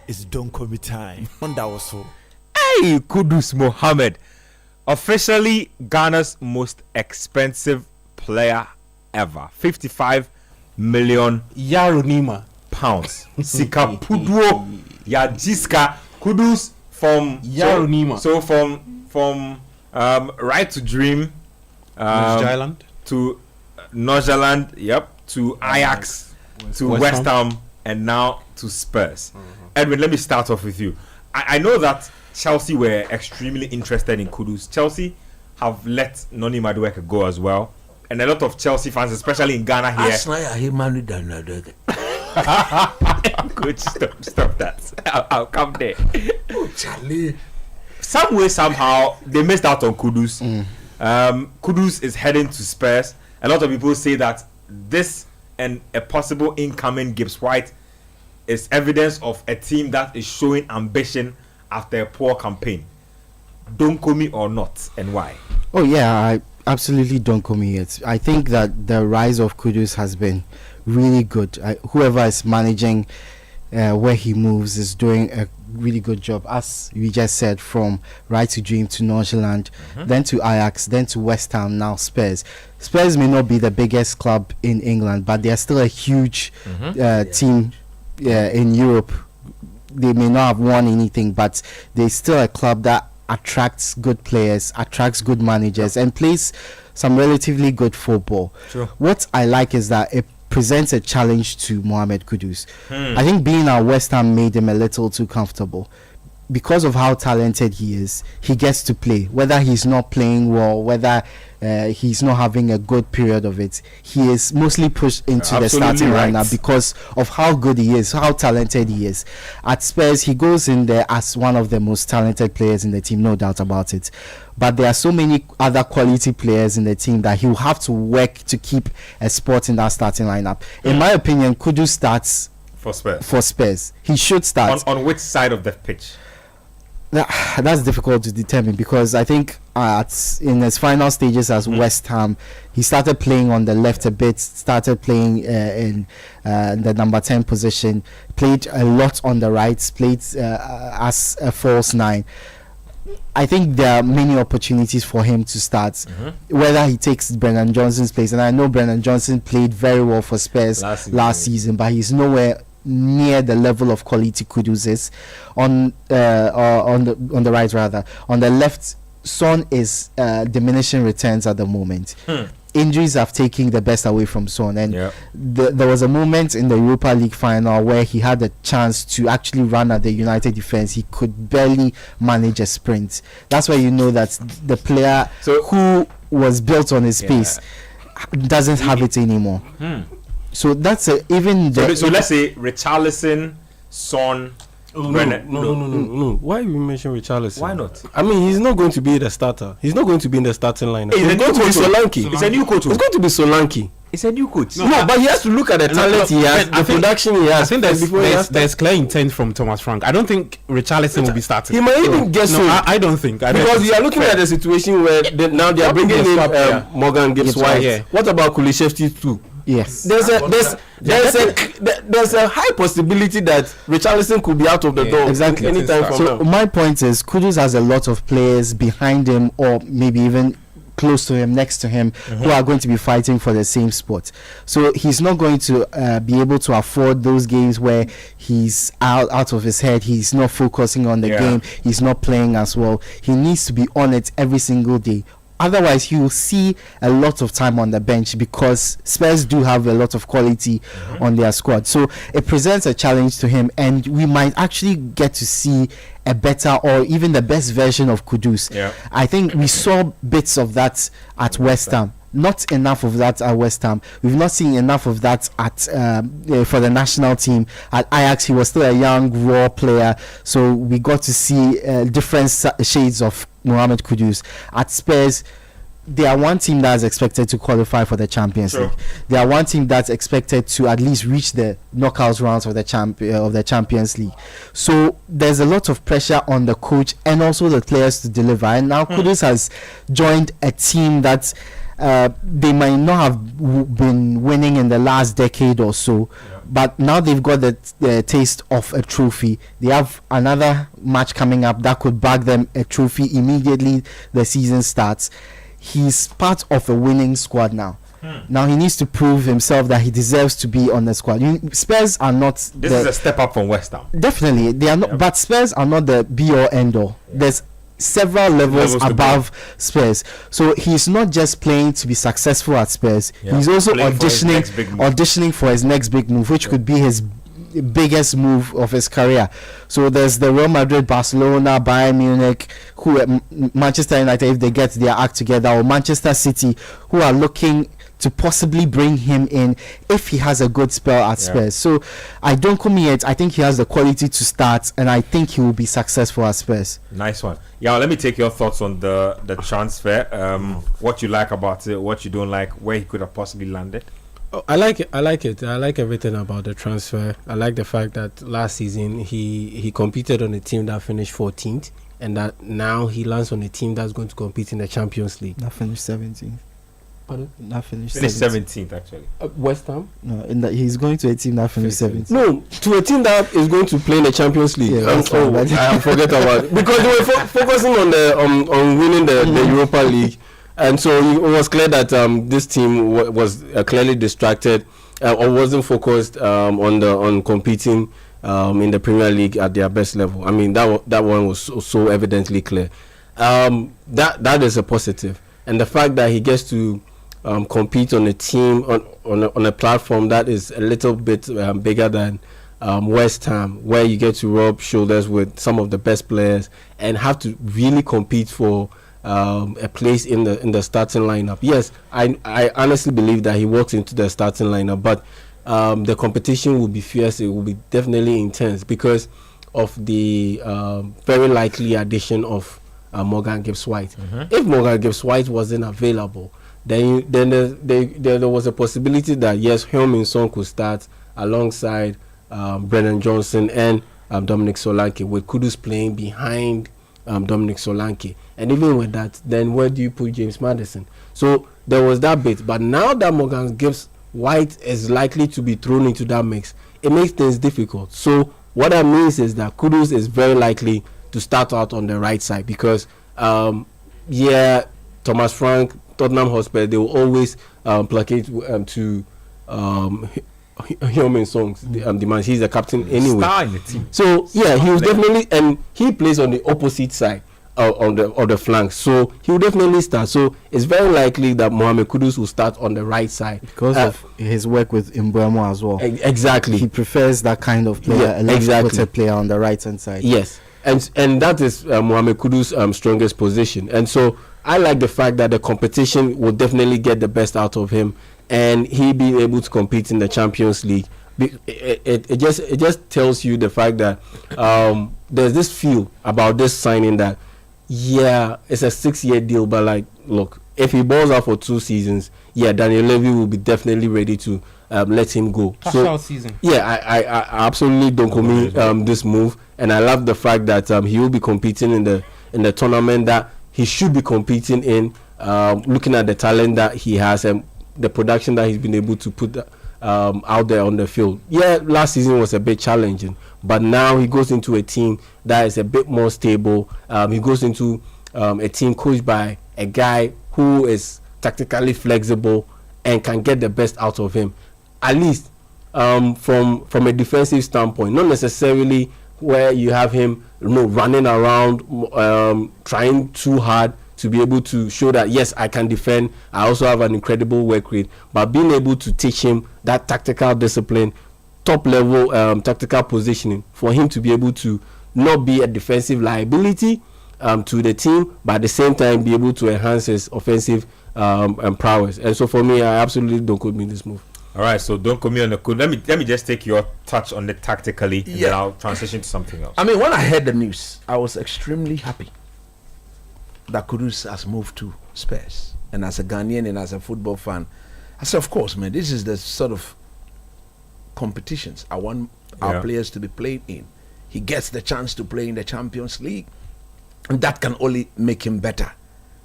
It's Donkomi time. On that also. Hey, Kudus Mohammed, officially Ghana's most expensive player ever. 55 million Yarunima pounds. Sika Pudwo Yajiska Kudus from Yarunima. So from Right to Dream to Norgeland, to Ajax, to West Ham, and now to Spurs. Edwin, let me start off with you. I know that Chelsea were extremely interested in Kudus. Chelsea have let Noni Madueke go as well. And a lot of Chelsea fans, especially in Ghana here. Good, stop that. I'll come there. Oh, Charlie. Some way, somehow, they missed out on Kudus. Kudus is heading to Spurs. A lot of people say that this and a possible incoming Gibbs White is evidence of a team that is showing ambition after a poor campaign. Donkomi or not, and why? Oh yeah, I absolutely Donkomi it. I think that the rise of Kudus has been really good. Whoever is managing where he moves is doing a really good job, as we just said, from Right to Dream to Norgeland, then to Ajax, then to West Ham, now Spurs. Spurs may not be the biggest club in England, but they are still a huge team in Europe. They may not have won anything, but they're still a club that attracts good players, attracts good managers, and plays some relatively good football. Sure. What I like is that it presents a challenge to Mohamed Kudus. I think being at West Ham made him a little too comfortable. Because of how talented he is, he gets to play. Whether he's not playing well, whether he's not having a good period of it, he is mostly pushed into the starting lineup because of how good he is, how talented he is. At Spurs, he goes in there as one of the most talented players in the team, no doubt about it. But there are so many other quality players in the team that he will have to work to keep a spot in that starting lineup. In my opinion, Kudus starts for Spurs. For Spurs, he should start. On which side of the pitch? That's difficult to determine because I think in his final stages as West Ham, he started playing on the left a bit, started playing in the number 10 position, played a lot on the right, played as a false nine. I think there are many opportunities for him to start, whether he takes Brennan Johnson's place. And I know Brennan Johnson played very well for Spurs last season, but he's nowhere near the level of quality Kudus is. On the right rather, on the left, Son is diminishing returns at the moment. Injuries have taken the best away from Son, and there was a moment in the Europa League final where he had a chance to actually run at the United defense. He could barely manage a sprint. That's why you know that the player who was built on his pace doesn't have it anymore. So that's so let's say Richarlison, Son. No. Why you mention Richarlison? Why not? I mean, he's not going to be the starter. He's not going to be in the starting lineup. He's going to be Solanke. It's a new coach. It's going to be Solanke. It's a new coach. No, but he has to look at the talent he has, the production he has. I think there's clear intent from Thomas Frank. I don't think Richarlison will be starting. He might even get so. I don't think. Because you are looking at the situation where now they are bringing in Morgan Gibbs White. What about Kulishevsky too? Yes. There's a high possibility that Richarlison could be out of the door exactly anytime from now. So my point is, Kudus has a lot of players behind him, or maybe even close to him, next to him, who are going to be fighting for the same spot. So he's not going to be able to afford those games where he's out of his head, he's not focusing on the game, he's not playing as well. He needs to be on it every single day. Otherwise, he will see a lot of time on the bench because Spurs do have a lot of quality on their squad. So it presents a challenge to him, and we might actually get to see a better or even the best version of Kudus. I think we saw bits of that at West Ham. Not enough of that at West Ham. We've not seen enough of that at for the national team. At Ajax, he was still a young, raw player, so we got to see different shades of Mohamed Kudus. At Spurs, they are one team that is expected to qualify for the Champions League. They are one team that's expected to at least reach the knockout rounds of the Champions League. So there's a lot of pressure on the coach and also the players to deliver. And now Kudus has joined a team that they might not have been winning in the last decade or so, But now they've got the taste of a trophy. They have another match coming up that could bag them a trophy immediately the season starts. He's part of a winning squad now. Now he needs to prove himself that he deserves to be on the squad. Spurs are not. This is a step up from West Ham. Definitely, they are not. Yep. But Spurs are not the be or end all. There's several levels above Spurs. So he's not just playing to be successful at Spurs. He's also auditioning for his next big move, which could be his biggest move of his career. So there's the Real Madrid, Barcelona, Bayern Munich, Manchester United, if they get their act together, or Manchester City, who are looking to possibly bring him in if he has a good spell at Spurs. So I don't come yet. I think he has the quality to start, and I think he will be successful at Spurs. Nice one. Yeah, let me take your thoughts on the transfer. What you like about it, what you don't like, where he could have possibly landed. I like it. I like everything about the transfer. I like the fact that last season he competed on a team that finished 14th, and that now he lands on a team that's going to compete in the Champions League. That finished 17th. Pardon? That finished 17th actually. West Ham? No, he's going to a team that finished 17th. No, to a team that is going to play in the Champions League. Yeah, I forget about it. Because they were focusing on the on winning the Europa League, and so it was clear that this team was clearly distracted or wasn't focused on competing in the Premier League at their best level. I mean that one was so evidently clear. That is a positive, and the fact that he gets to compete on a team on a platform that is a little bit bigger than West Ham, where you get to rub shoulders with some of the best players and have to really compete for a place in the starting lineup. Yes, I honestly believe that he walks into the starting lineup, but the competition will be fierce. It will be definitely intense because of the very likely addition of Morgan Gibbs-White. If Morgan Gibbs-White wasn't available, then there was a possibility that yes, Heung-min Son could start alongside Brennan Johnson and Dominic Solanke, with Kudus playing behind Dominic Solanke. And even with that, then where do you put James Maddison? So there was that bit. But now that Morgan Gibbs-White is likely to be thrown into that mix, it makes things difficult. So what that means is that Kudus is very likely to start out on the right side because Thomas Frank, Tottenham Hotspur, they will always placate to Heung-min Son's demands. He's the captain anyway. Star in the team. So yeah, he was definitely, and he plays on the opposite side on the flank. So he will definitely start. So it's very likely that Mohamed Kudus will start on the right side because of his work with Mbeumo as well. Exactly. He prefers that kind of player, a left-footed player on the right hand side. Yes, and that is Mohamed Kudus' strongest position. And so I like the fact that the competition will definitely get the best out of him, and he be able to compete in the Champions League. It just tells you the fact that there's this feel about this signing that it's a 6-year deal, but like, look, if he balls out for 2 seasons, Daniel Levy will be definitely ready to let him go. Season. I absolutely don't commit this move, and I love the fact that he will be competing in the tournament that he should be competing in, looking at the talent that he has and the production that he's been able to put out there on the field. Last season was a bit challenging, but now he goes into a team that is a bit more stable. He goes into a team coached by a guy who is tactically flexible and can get the best out of him, at least from a defensive standpoint, not necessarily where you have him running around trying too hard to be able to show that yes, I can defend, I also have an incredible work rate, but being able to teach him that tactical discipline, top level tactical positioning, for him to be able to not be a defensive liability to the team, but at the same time be able to enhance his offensive prowess. And so for me, I absolutely don't could mean this move. All right, so don't come on the code. Let me just take your touch on it tactically, and then I'll transition to something else. I mean, when I heard the news, I was extremely happy that Kudus has moved to Spurs. And as a Ghanaian and as a football fan, I said, of course, man, this is the sort of competitions I want our players to be playing in. He gets the chance to play in the Champions League, and that can only make him better.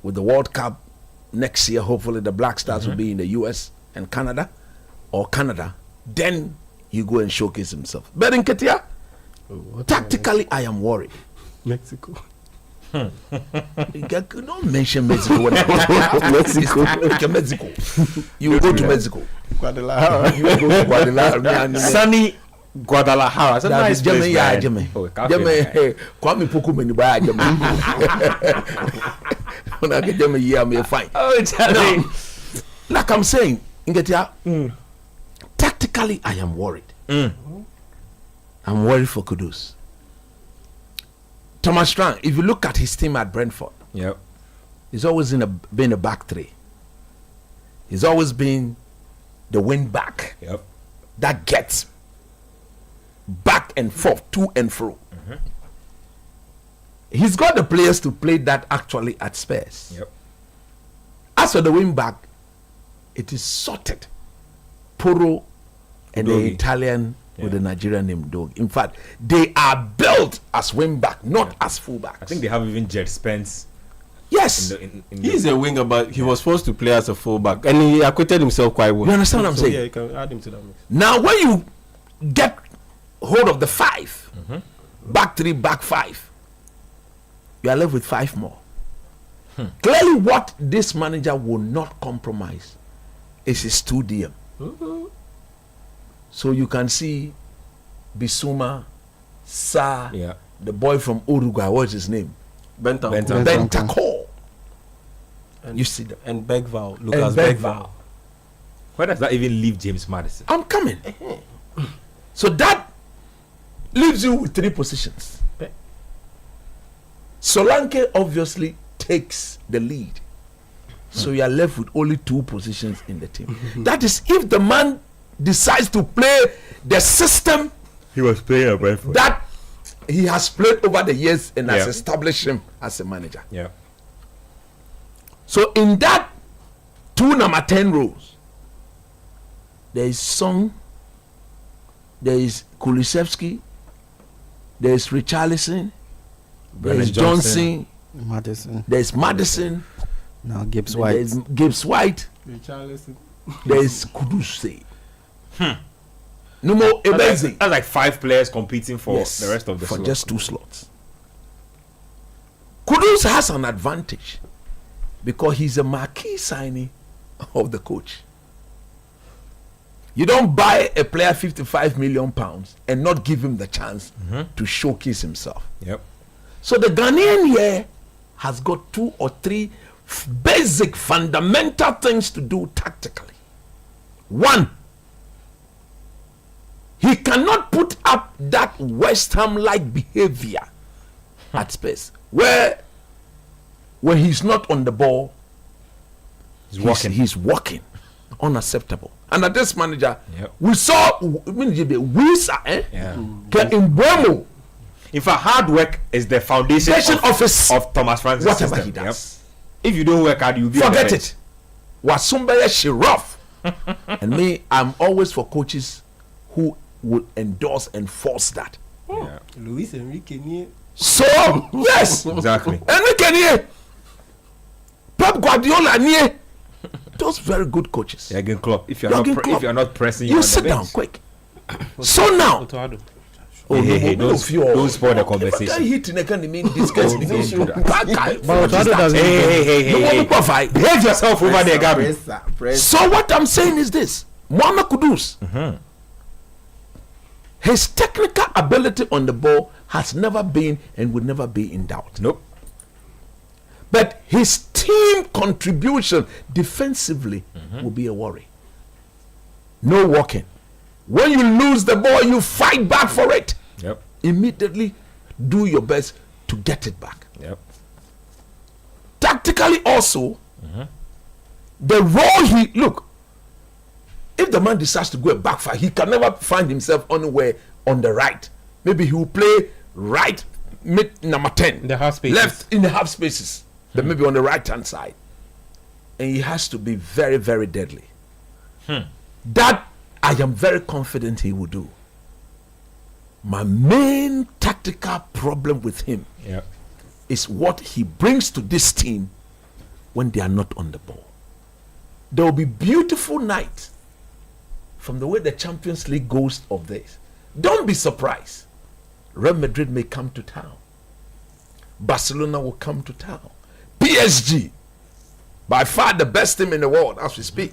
With the World Cup next year, hopefully the Black Stars will be in the US and Canada, then he go and showcase himself. But in Ketia, tactically, I am worried. Mexico. Don't mention Mexico. Mexico. You will go to Mexico. Guadalajara. You will go to Guadalajara. Sunny Guadalajara. That's a nice place, man. Kwame Poku Menibaya Jame. When I get Jame, yeah, I'm fine. Oh, Charlie. Like I'm saying, Ngetia, tactically, I am worried. I'm worried for Kudus. Thomas Strang, if you look at his team at Brentford, Yep. he's always been a back three. He's always been the wing back Yep. that gets back and forth, to and fro. He's got the players to play that actually at Spurs. Yep. As for the wing back, it is sorted. Poro and the Udogi. Italian with the Nigerian name Dog. In fact, they are built as wing back, not as full back. I think they have even Jed Spence. Yes. In He's a winger, but he was forced to play as a fullback, and he acquitted himself quite well. You understand what I'm So, saying? Yeah, you can add him to that mix. Now, when you get hold of the five, back three, back five, you are left with five more. Clearly, what this manager will not compromise is his 2DM. So you can see Bissouma, Sa, Yeah. the boy from Uruguay, what's his name? Bentancur. Bentancur. And- You see them. And Begval. And Lucas Begval. Begval. Where does that even leave James Maddison? I'm coming. So that leaves you with three positions. Solanke obviously takes the lead. So you are left with only two positions in the team. That is if the man decides to play the system He was playing at Brentford. that he has played over the years and has Yeah. established him as a manager. Yeah. So in that two number 10 rows, there is Song, there is Kulusevski, there is Richarlison, there is Brennan Johnson, Madison. there is Madison, Now Gibbs there White. is Gibbs White, there is Kudus. Numo Ebeze. That's like 5 players competing for Yes, the rest of the for slot. just 2 slots. Kudus has an advantage because he's a marquee signing of the coach. You don't buy a player £55 million and not give him the chance to showcase himself. Yep. So the Ghanaian here has got 2 or 3 basic fundamental things to do tactically. One, he cannot put up that West Ham-like behavior at Spurs, where when he's not on the ball, he's walking. Unacceptable. And at this manager, Yep. we saw Wisa, Yeah. in Buemo, In fact, hard work is the foundation of Thomas Frank's whatever system. he does. Yep. If you don't work hard, you'll be Forget on the bench. it. Wasumbeya Shiraf. And me, I'm always for coaches who will endorse and force that. Yeah. Luis Enrique Nier. So, yes. Exactly. Enrique Nier, Pep Guardiola Nier, those very good coaches. Jurgen Klopp. If you're Jurgen not Klopp. if you're not pressing, You on sit the down bench. quick. So now, Otoado. Hey, don't spoil the conversation. Hey, Behave yourself over there, Gabby. so what I'm saying is this: Mohamed Kudus, his technical ability on the ball has never been and would never be in doubt. Nope. But his team contribution defensively will be a worry. No walking. When you lose the ball, you fight back for it. Yep. Immediately do your best to get it back. Yep. Tactically also, the role he look, if the man decides to go a back five, he can never find himself anywhere on the right. Maybe he will play right mid number 10, In the half spaces. left in the half spaces, but maybe on the right hand side, and he has to be very, very deadly. That I am very confident he will do. My main tactical problem with him Yep. is what he brings to this team when they are not on the ball. There will be beautiful nights from the way the Champions League goes of this, don't be surprised. Real Madrid may come to town. Barcelona will come to town. PSG, by far the best team in the world as we speak,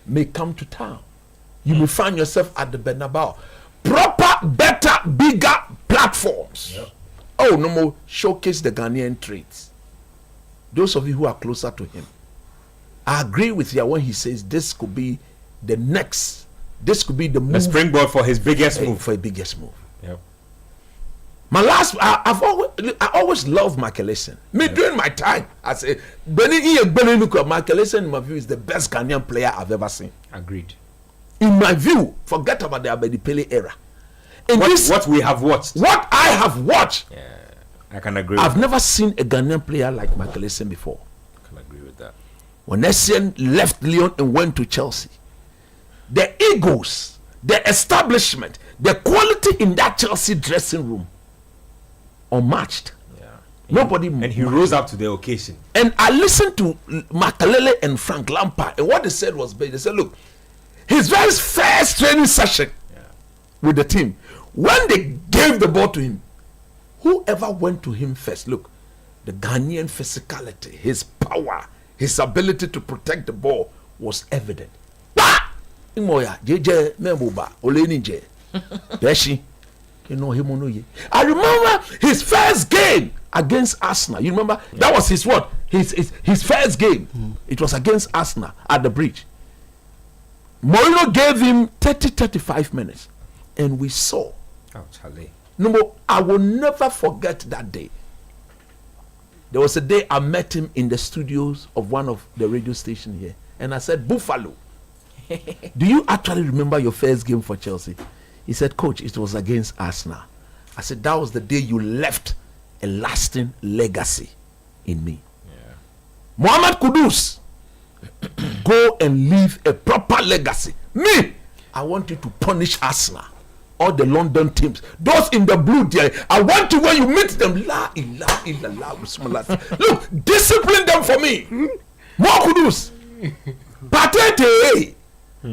may come to town. You will find yourself at the Bernabeu. Proper, better, bigger platforms. Yep. Oh, no more showcase the Ghanaian traits. Those of you who are closer to him, I agree with you when he says this could be the next. This could be the move, springboard for his biggest move. For a biggest move. Yep. My last, I always loved Michael Essien. During my time, I say Michael Essien, in my view, is the best Ghanaian player I've ever seen. Agreed. In my view, forget about the Abedi Pele era. What we have watched. What I have watched. Yeah, I can agree. I've never seen a Ghanaian player like Michael Essien before. I can agree with that. When Essien left Lyon and went to Chelsea, the egos, the establishment, the quality in that Chelsea dressing room, unmatched. Yeah. Nobody. And he rose up to the occasion. And I listened to Makalele and Frank Lampard, and what they said was, they said, look, his very first training session with the team, when they gave the ball to him, whoever went to him first, look, the Ghanaian physicality, his power, his ability to protect the ball was evident. I remember his first game against Arsenal. You remember? Yeah. That was his what? His first game. It was against Arsenal at the bridge. Mourinho gave him 35 minutes. And we saw. Oh, Charlie. No more. I will never forget that day. There was a day I met him in the studios of one of the radio stations here. And I said, Buffalo, do you actually remember your first game for Chelsea? He said, Coach, it was against Arsenal. I said, that was the day you left a lasting legacy in me. Yeah. Mohamed Kudus, go and leave a proper legacy. Me, I want you to punish Arsenal. All the London teams, those in the blue there, I want you when you meet them, la ilaha illallah. Look, discipline them for me. More Kudus. Patete.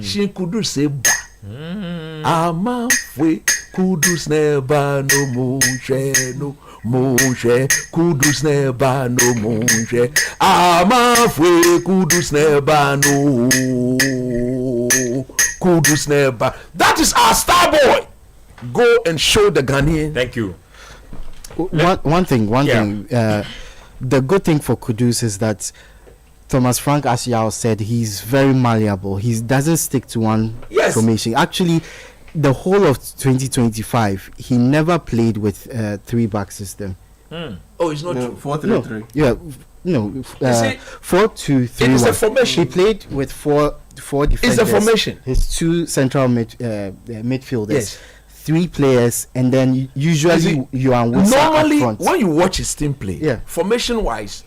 She Kudus say ba. Ama fwe Kudus neba no monje no monje. Kudus neba no monje. Ama fwe Kudus neba no Kudus neba. That is our star boy. Go and show the Ghanaian. Thank you. One thing. The good thing for Kudus is that Thomas Frank, as Yao said, he's very malleable. He doesn't stick to one formation. Actually, the whole of 2025, he never played with 3-back system. Oh, it's not true. 4-3-3. Yeah, no. 4-2-3-1. It is a formation. He played with four defenders. It's a formation. His 2 central midfielders. Yes. 3 players, and then usually you are normally when you watch his team play, formation wise,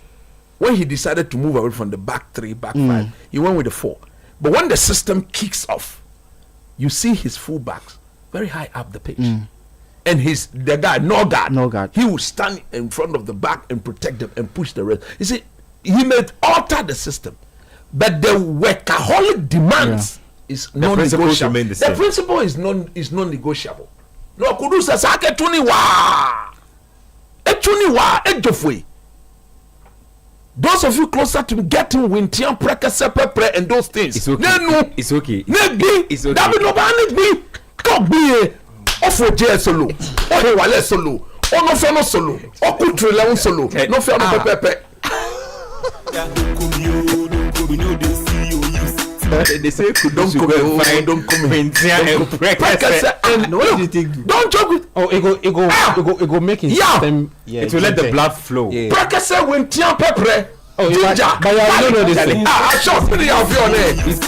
when he decided to move away from the back 3, back 5, he went with the 4. But when the system kicks off, you see his full backs very high up the pitch, and the guy Norgard, he will stand in front of the back and protect them and push the rest. You see, he may alter the system, but the workaholic demands. Is non-negotiable. The principle is non-negotiable. No, Kudus says, "Ake tuniwa, ejofwe." Those of you closer to me, getting wintian preke and those things. It's okay. It's okay. It's okay. That be no bad. Be talk be ofo je solo, ohe wale solo, ono feno solo, okutre leun solo, no feno pepe. They say Donkomi. What do you think? Don't joke with. Oh, it go make his system. Yeah, it will let the blood flow. Prekese when tian pepre. Oh, ginger. But you know this thing. I shot 3 of your name.